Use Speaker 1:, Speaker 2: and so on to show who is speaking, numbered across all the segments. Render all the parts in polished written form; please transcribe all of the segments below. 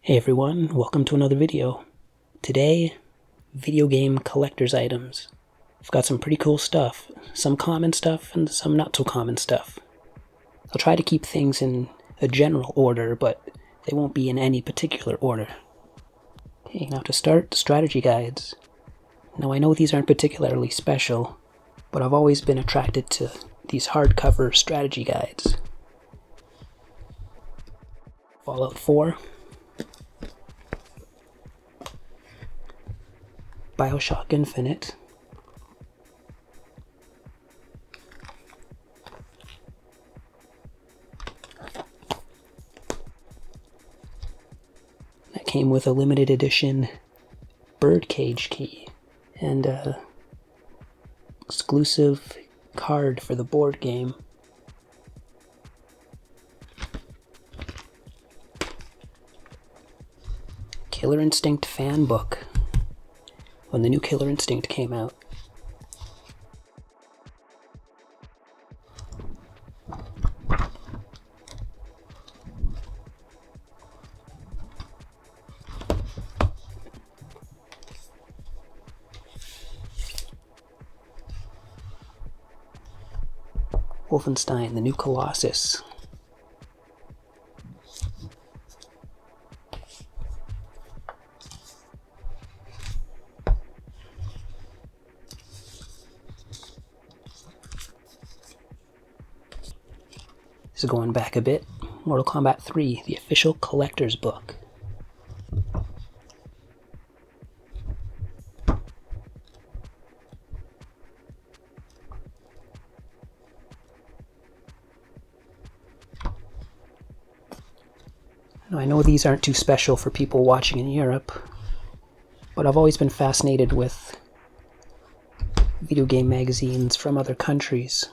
Speaker 1: Hey everyone, welcome to another video. Today, video game collector's items. I've got some pretty cool stuff, some common stuff and some not so common stuff. I'll try to keep things in a general order, but they won't be in any particular order. Okay, now to start, strategy guides. Now I know these aren't particularly special, but I've always been attracted to these hardcover strategy guides. Fallout 4. BioShock Infinite, that came with a limited edition birdcage key and a exclusive card for the board game. Killer Instinct fan book, when the new Killer Instinct came out. Wolfenstein, the new Colossus. This is going back a bit. Mortal Kombat 3, the official collector's book. Now, I know these aren't too special for people watching in Europe, but I've always been fascinated with video game magazines from other countries.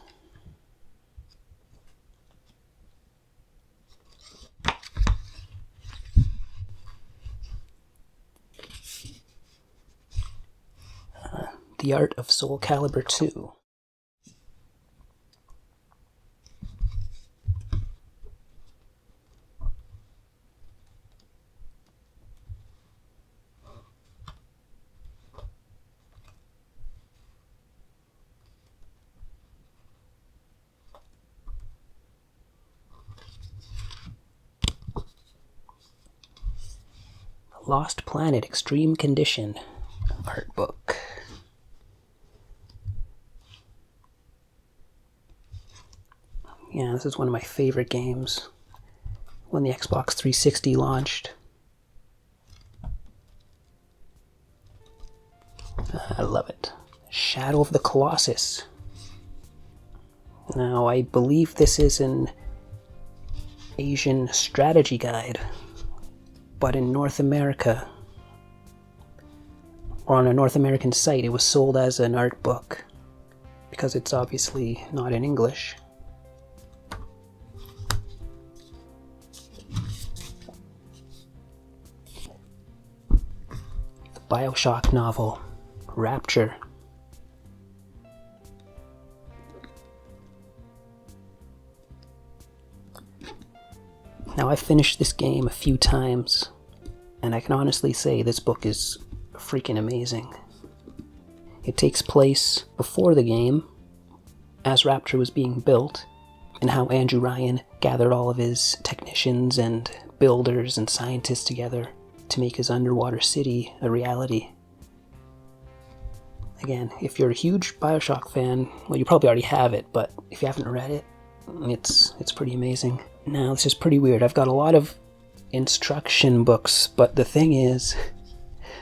Speaker 1: The Art of Soul Calibur 2. Lost Planet Extreme Condition art book. Yeah, this is one of my favorite games when the Xbox 360 launched. I love it. Shadow of the Colossus. Now, I believe this is an Asian strategy guide, but in North America, or on a North American site, it was sold as an art book, because it's obviously not in English. The BioShock novel, Rapture. Now, I've finished this game a few times, and I can honestly say this book is freaking amazing. It takes place before the game, as Rapture was being built, and how Andrew Ryan gathered all of his technicians and builders and scientists together to make his underwater city a reality. Again, if you're a huge BioShock fan, well, you probably already have it, but if you haven't read it, it's pretty amazing. Now, this is pretty weird. I've got a lot of instruction books, but the thing is,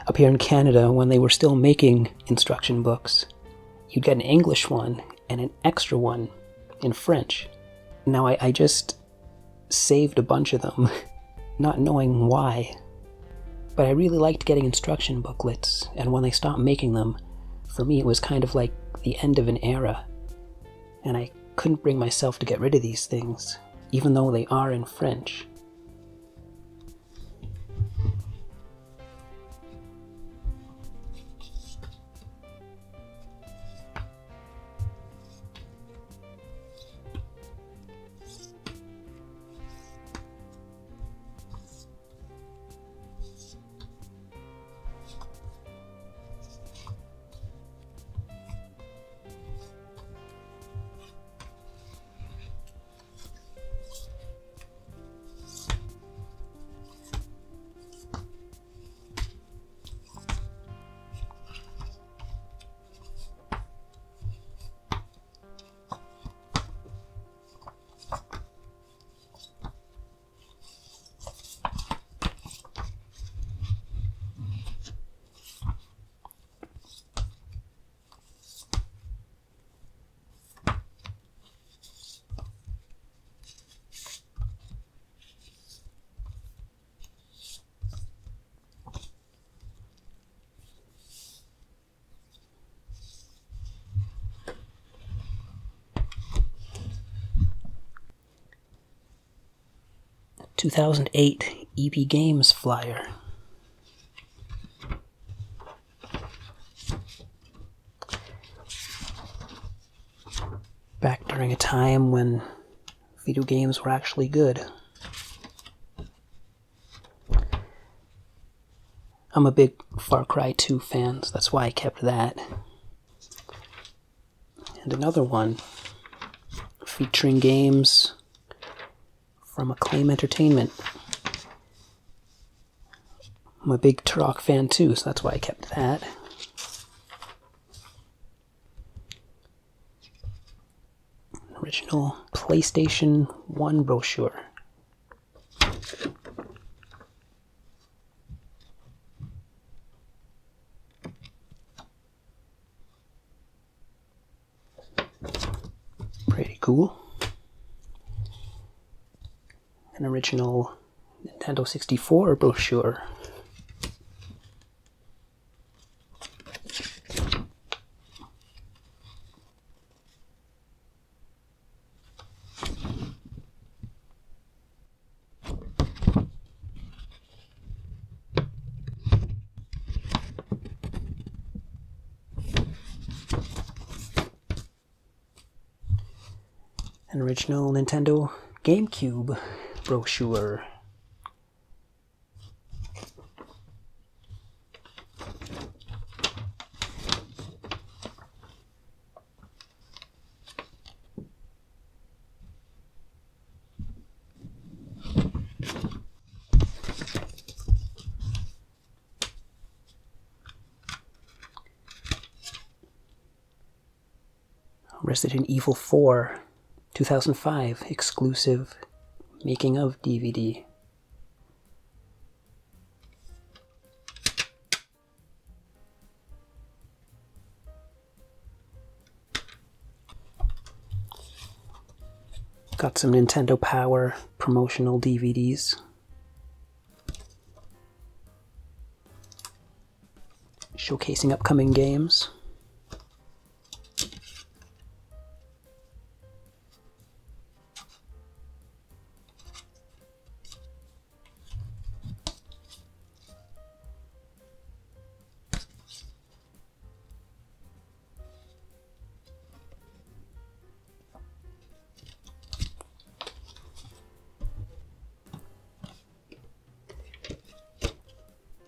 Speaker 1: up here in Canada, when they were still making instruction books, you'd get an English one and an extra one in French. Now, I just saved a bunch of them, not knowing why. But I really liked getting instruction booklets, and when they stopped making them, for me it was kind of like the end of an era. And I couldn't bring myself to get rid of these things, even though they are in French. 2008 EB Games flyer. Back during a time when video games were actually good. I'm a big Far Cry 2 fan, so that's why I kept that. And another one featuring games from Acclaim Entertainment. I'm a big Turok fan too, so that's why I kept that. Original PlayStation 1 brochure. Pretty cool. An original Nintendo 64 brochure. An original Nintendo GameCube brochure. Resident Evil 4 2005 exclusive making of DVD. Got some Nintendo Power promotional DVDs. Showcasing upcoming games.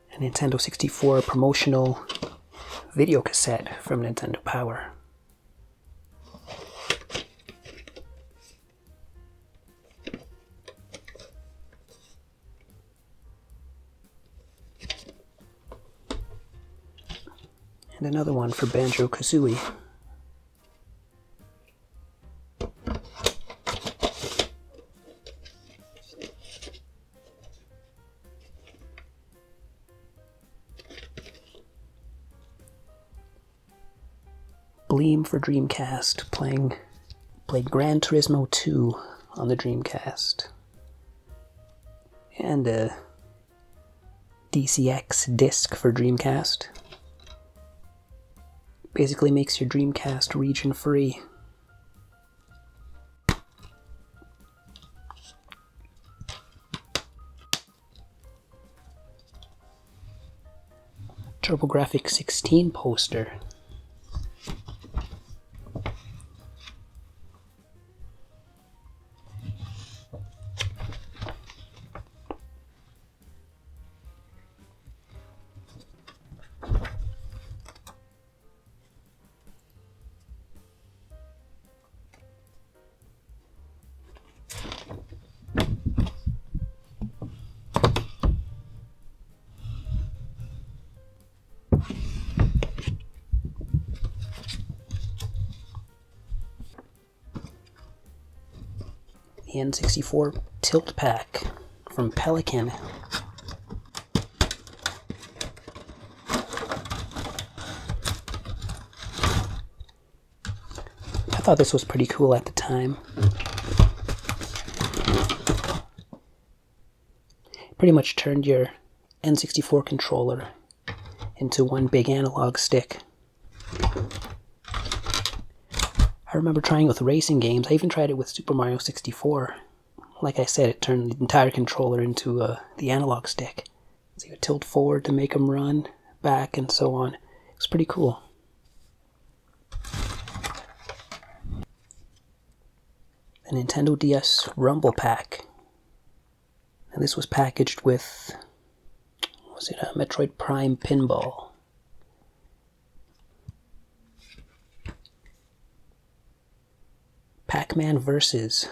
Speaker 1: A Nintendo 64 promotional video cassette from Nintendo Power. And another one for Banjo-Kazooie. Bleem for Dreamcast, played Gran Turismo 2 on the Dreamcast. And a DCX disc for Dreamcast. Basically makes your Dreamcast region free. TurboGrafx 16 poster. The N64 Tilt Pack from Pelican. I thought this was pretty cool at the time. Pretty much turned your N64 controller into one big analog stick. I remember trying it with racing games. I even tried it with Super Mario 64. like I said, it turned the entire controller into the analog stick. So you would tilt forward to make them run, back, and so on. It's pretty cool. The Nintendo DS Rumble Pack. And this was packaged with, was it a Metroid Prime pinball? Pac-Man Versus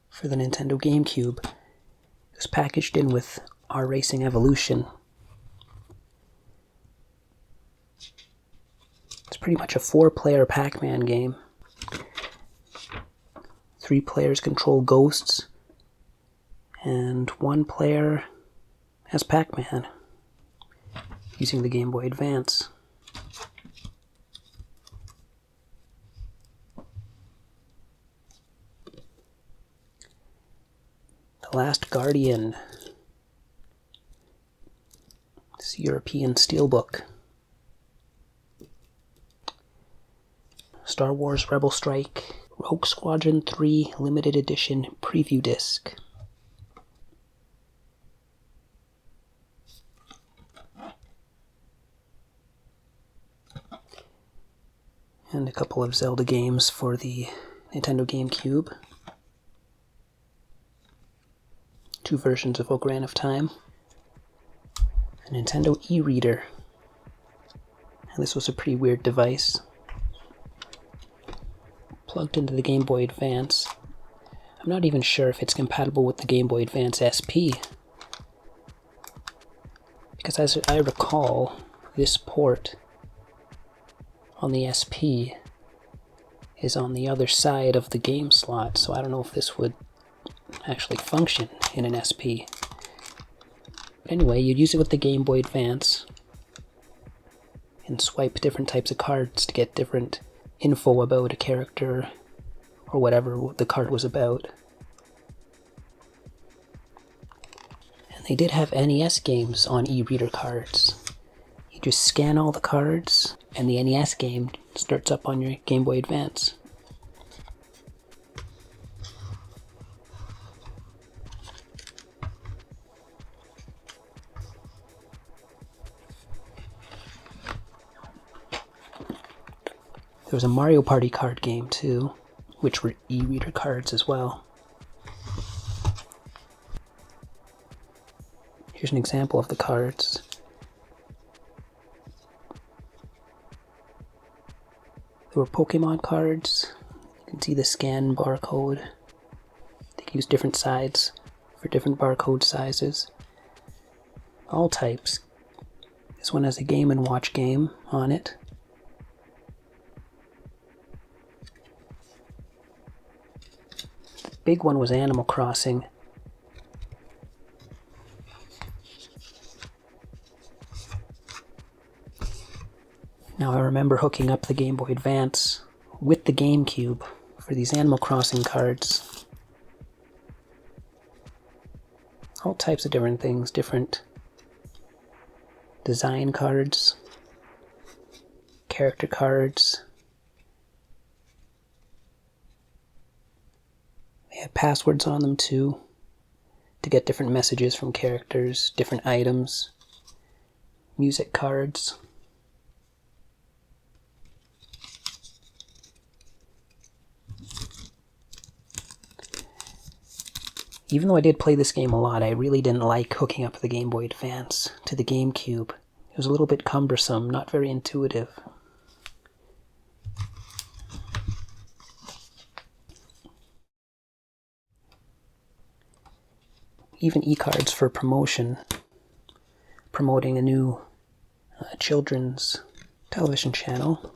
Speaker 1: for the Nintendo GameCube. It was packaged in with R Racing Evolution. It's pretty much a 4-player Pac-Man game. 3 players control ghosts, and 1 player has Pac-Man using the Game Boy Advance. The Last Guardian. This European Steelbook. Star Wars Rebel Strike Rogue Squadron 3 Limited Edition Preview Disc. And a couple of Zelda games for the Nintendo GameCube. 2 versions of Ocarina of Time. A Nintendo e-reader. And this was a pretty weird device. Plugged into the Game Boy Advance. I'm not even sure if it's compatible with the Game Boy Advance SP. Because as I recall, this port on the SP is on the other side of the game slot, so I don't know if this would actually function in an SP. But anyway, you'd use it with the Game Boy Advance and swipe different types of cards to get different info about a character or whatever the card was about. And they did have NES games on e-reader cards. You just scan all the cards and the NES game starts up on your Game Boy Advance. There was a Mario Party card game too, which were e-reader cards as well. Here's an example of the cards. There were Pokemon cards. You can see the scan barcode. They can use different sides for different barcode sizes. All types. This one has a Game & Watch game on it. The big one was Animal Crossing. Now I remember hooking up the Game Boy Advance with the GameCube for these Animal Crossing cards. All types of different things, different design cards, character cards. They had passwords on them too, to get different messages from characters, different items, music cards. Even though I did play this game a lot, I really didn't like hooking up the Game Boy Advance to the GameCube. It was a little bit cumbersome, not very intuitive. Even e-cards for promotion, promoting a new children's television channel.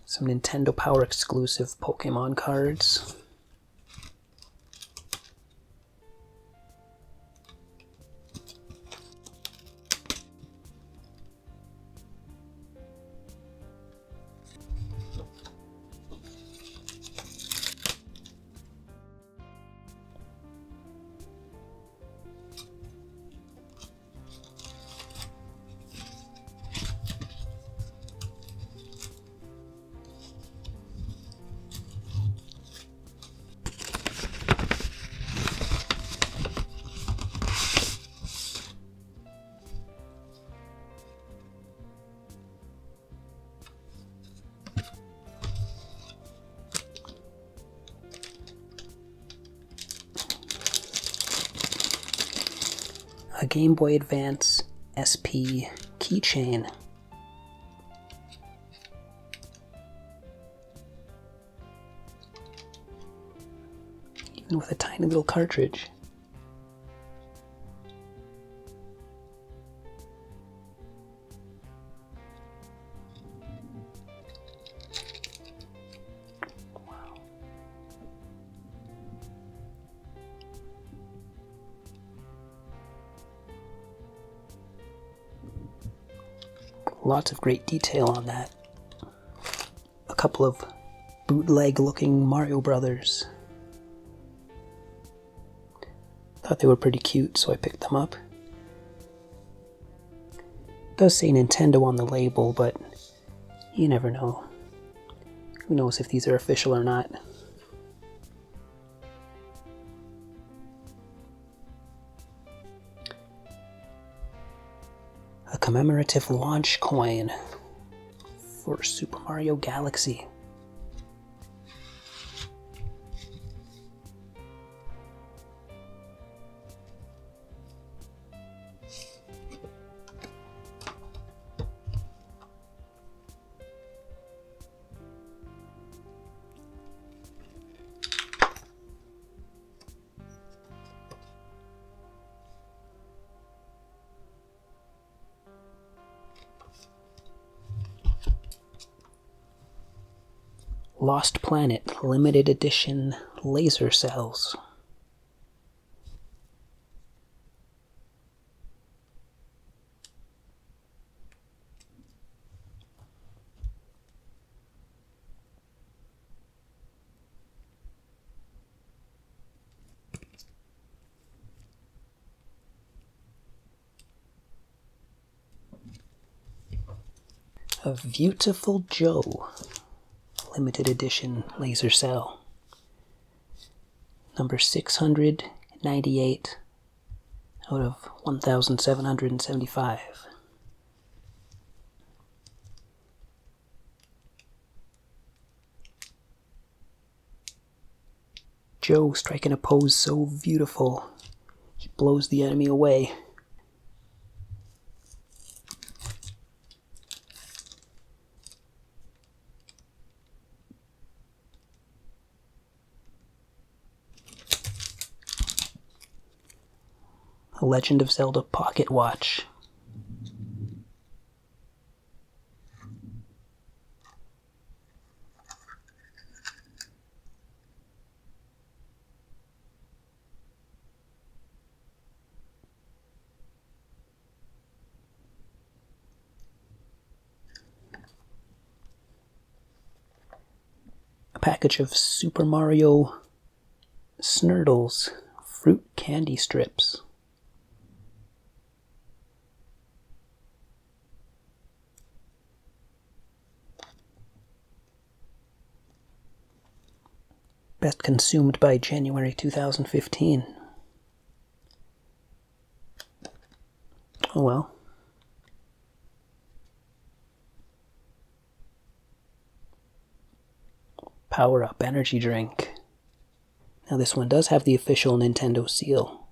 Speaker 1: Some Nintendo Power exclusive Pokemon cards. A Game Boy Advance SP keychain. Even with a tiny little cartridge. Lots of great detail on that. A couple of bootleg-looking Mario Brothers. Thought they were pretty cute, so I picked them up. It does say Nintendo on the label, but you never know. Who knows if these are official or not. A commemorative launch coin for Super Mario Galaxy. Lost Planet limited edition laser cells. A Beautiful Joe limited edition laser cell. Number 698 out of 1,775. Joe striking a pose so beautiful, he blows the enemy away. A Legend of Zelda pocket watch. A package of Super Mario Snurtles fruit candy strips. Best consumed by January 2015. Oh well. Power Up energy drink. Now this one does have the official Nintendo seal.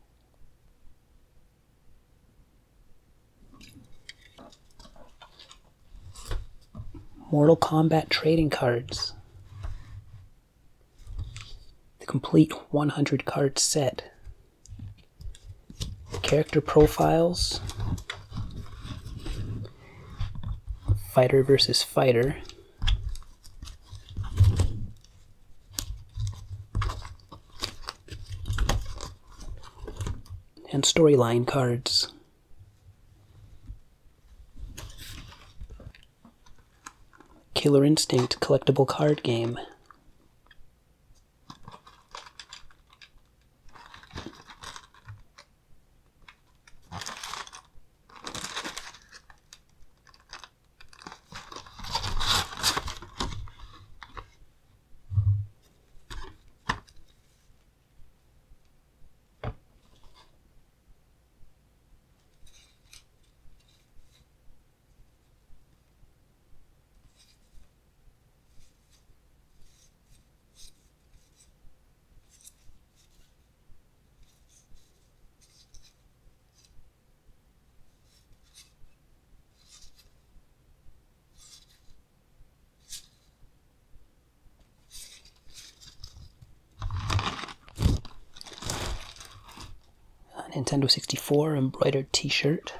Speaker 1: Mortal Kombat trading cards. The complete 100 card set. Character profiles. Fighter versus fighter. And storyline cards. Killer Instinct collectible card game. Nintendo 64 embroidered t-shirt.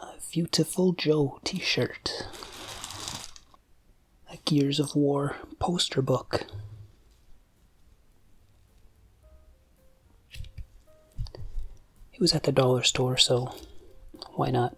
Speaker 1: A Beautiful Joe t-shirt. A Gears of War poster book. It was at the dollar store, so why not?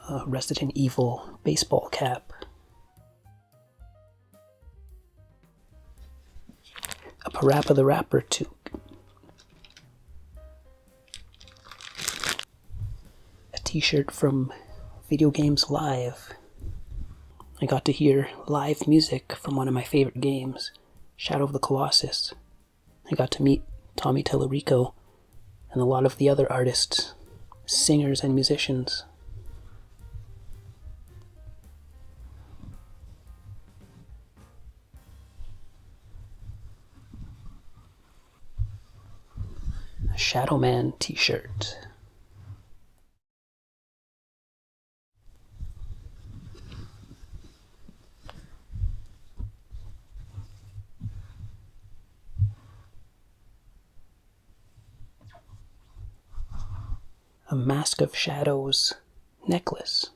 Speaker 1: A Resident Evil baseball cap. A Parappa the Rapper toque. A t-shirt from Video Games Live. I got to hear live music from one of my favorite games, Shadow of the Colossus. I got to meet Tommy Tallarico and a lot of the other artists, singers and musicians. A Shadow Man t-shirt. A Mask of Shadows necklace.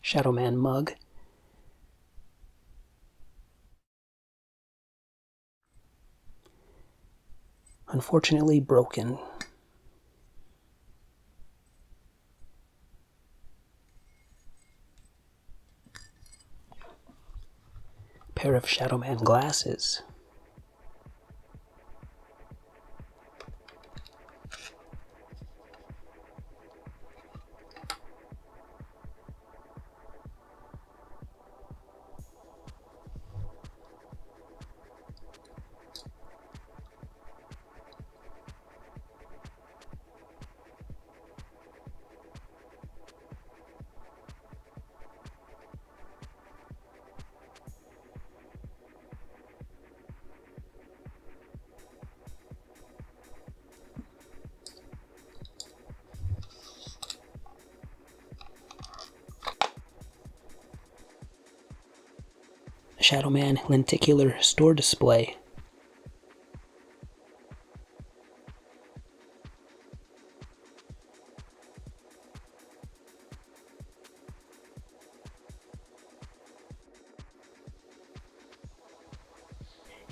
Speaker 1: Shadow Man mug. Unfortunately broken. Pair of Shadow Man glasses. A Shadow Man lenticular store display.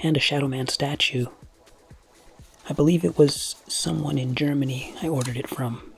Speaker 1: And a Shadow Man statue. I believe it was someone in Germany I ordered it from.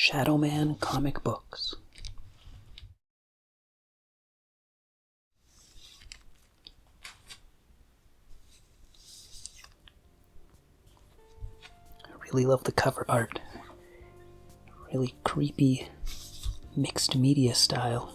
Speaker 1: Shadowman comic books. I really love the cover art. Really creepy mixed media style.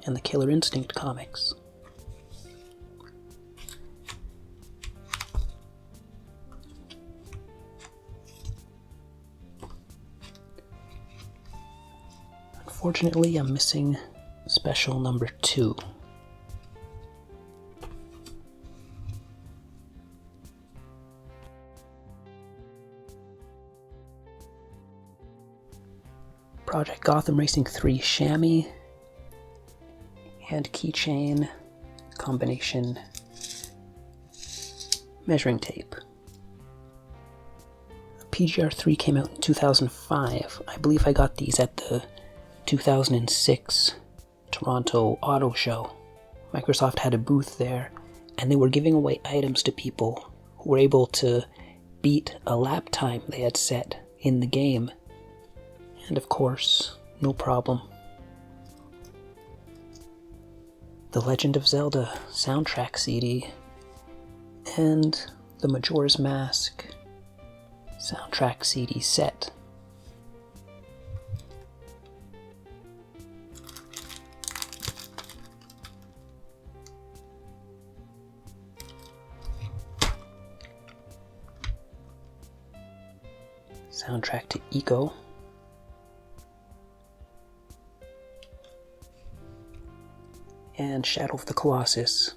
Speaker 1: And the Killer Instinct comics. Unfortunately, I'm missing special number 2. Project Gotham Racing 3 chamois and keychain combination measuring tape. PGR3 came out in 2005. I believe I got these at the 2006 Toronto Auto Show. Microsoft had a booth there, and they were giving away items to people who were able to beat a lap time they had set in the game. And of course, no problem. The Legend of Zelda soundtrack CD and the Majora's Mask soundtrack CD set. Soundtrack to Eco. And Shadow of the Colossus.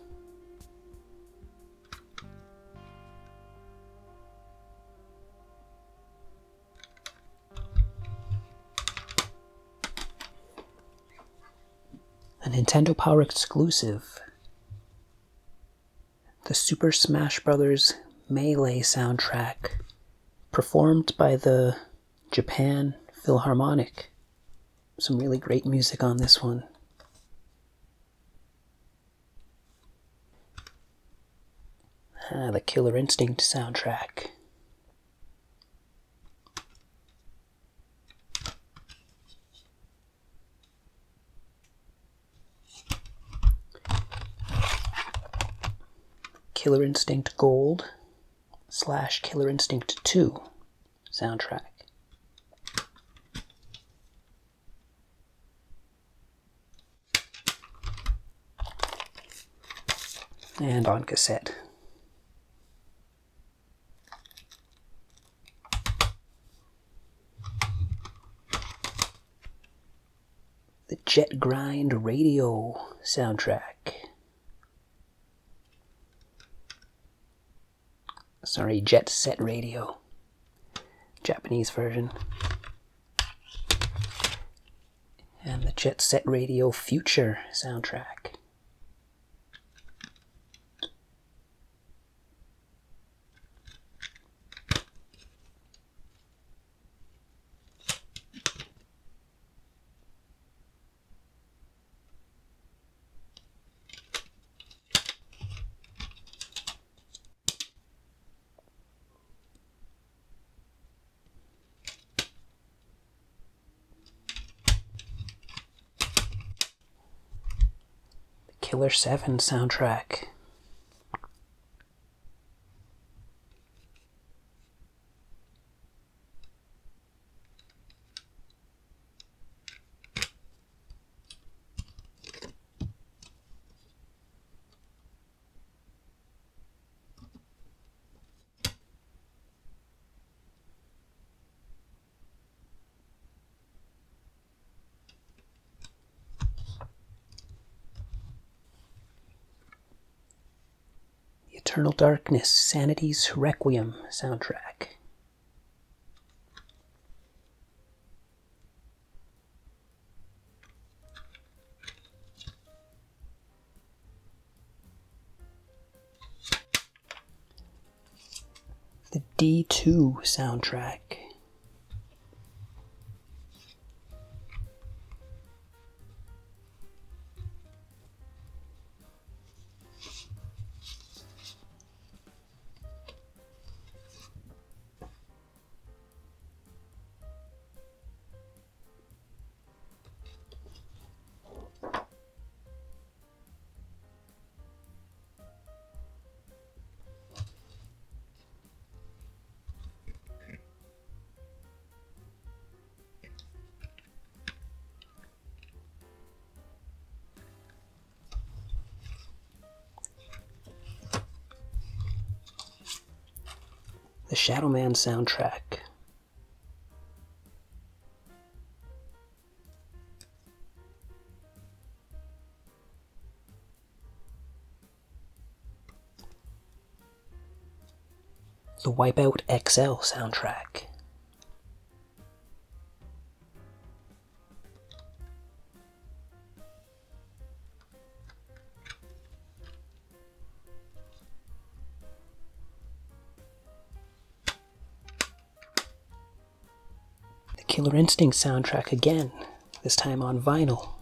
Speaker 1: A Nintendo Power exclusive. The Super Smash Bros. Melee soundtrack, performed by the Japan Philharmonic. Some really great music on this one. The Killer Instinct soundtrack. Killer Instinct Gold / Killer Instinct 2 soundtrack. And on cassette. The Jet Grind Radio soundtrack. Sorry, Jet Set Radio. Japanese version. And the Jet Set Radio Future soundtrack. Killer 7 soundtrack. Eternal Darkness, Sanity's Requiem soundtrack. D2 soundtrack. The Shadow Man soundtrack. The Wipeout XL soundtrack. The Killer Instinct soundtrack again, this time on vinyl.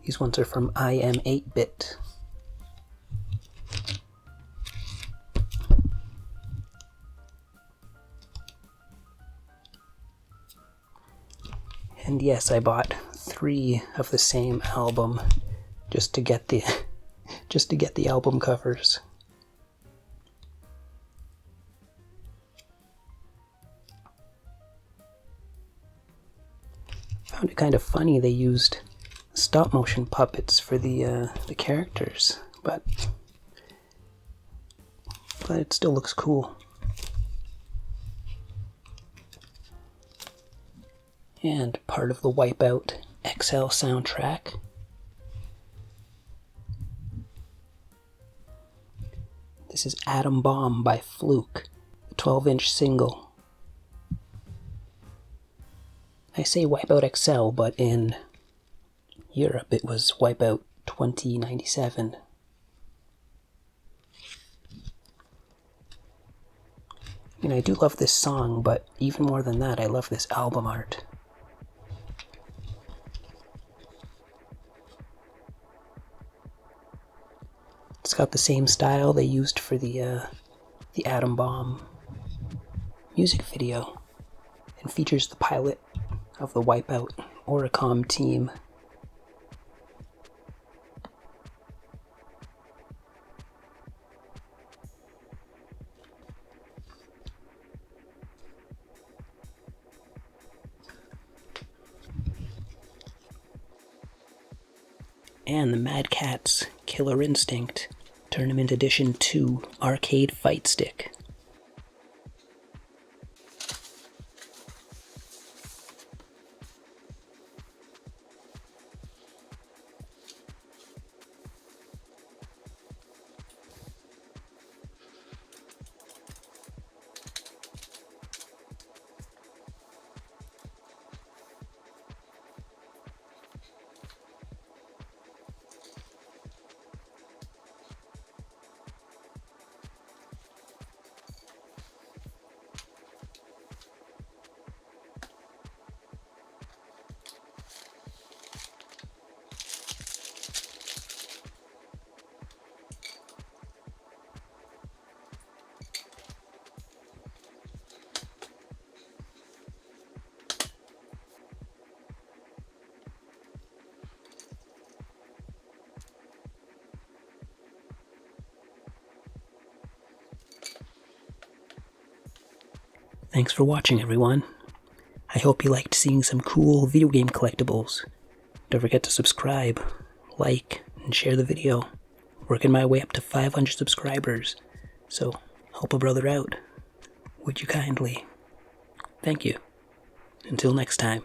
Speaker 1: These ones are from I Am 8-Bit. And yes, I bought 3 of the same album just to get the album covers. Found it kind of funny they used stop motion puppets for the characters, but it still looks cool. And part of the Wipeout XL soundtrack. This is Atom Bomb by Fluke, the 12-inch single. I say Wipeout XL, but in Europe it was Wipeout 2097. I mean, I do love this song, but even more than that, I love this album art. It's got the same style they used for the Atom Bomb music video, and features the pilot of the Wipeout Oricom team. And the Mad Catz Killer Instinct Tournament Edition 2 Arcade Fight Stick. Thanks for watching, everyone. I hope you liked seeing some cool video game collectibles. Don't forget to subscribe, like, and share the video. Working my way up to 500 subscribers, so help a brother out. Would you kindly? Thank you. Until next time.